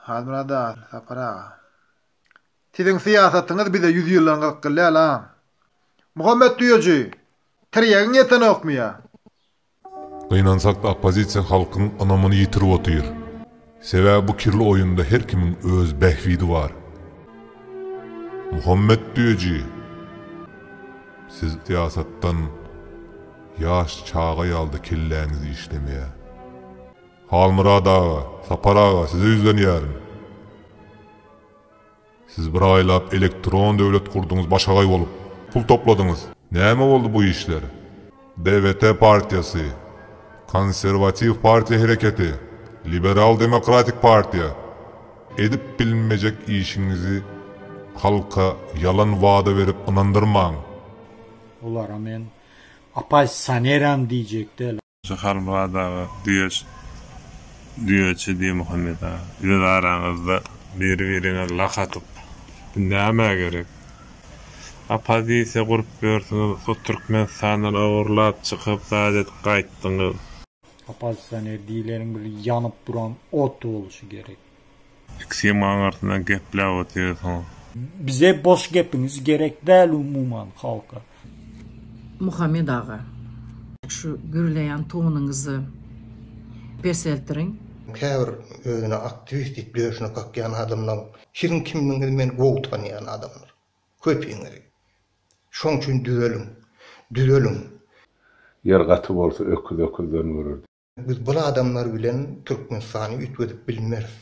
Halmurada, sapara. Sizin siyasatyňyz bize 100 ýyldan gyrkylýar lan. Muhammed diýeji, tirýägiň ýeten okmaya. Gynansak da opozisiýa halkyň anamyny ýitirip otyr. Sebäbi bu kirli oýunda her kimiň öz behwidi bar. Muhammed diýeji, siz siyasatdan ýaş çağa ýaldy kelläňizi işlemeýe. Halmurad ağa, Sapar ağa, size ýüzlenýärim. Siz bir aýlap elektron döwlet kurduňyz, başagay bolup, pul topladyňyz. Näme boldy bu işler? DVT partiýasy, Konservativ Partiýa Hereketi, Liberal Demokratik Partiýa. Edip bilinmejek işiňizi halka yalan wada berip inandyrmaň. Olara men opozitsioneram diýjekler. Halmurad ağa diýeçi diýip Muhammed ağa. Ýa araňyzda bir-birine lakatyp näme gerek? Opozisiýa gurup bersiňiz, şu Türkmenistanyň awurlap çykyp dadet gaýtdyňyz. Opozitsioner diýilerin bir ýanyp duran ot boluşy gerek. Ikisi maňartyna gepler otýar. Bize boş gepiniz gerek däl umuman halka. Muhammed ağa, şu gürleýän tuğunuňyzy berseltiriň. Käbir özüne aktivist döşüne kakýan adamlar, şirin kimliňi men gowy tanýan adamlar. Köpüňleri. Şoň üçin düzelin. Yer gaty bolsa öküzden görür. Biz bu adamlar bilen Türkmenistany ütüp bilmeriz.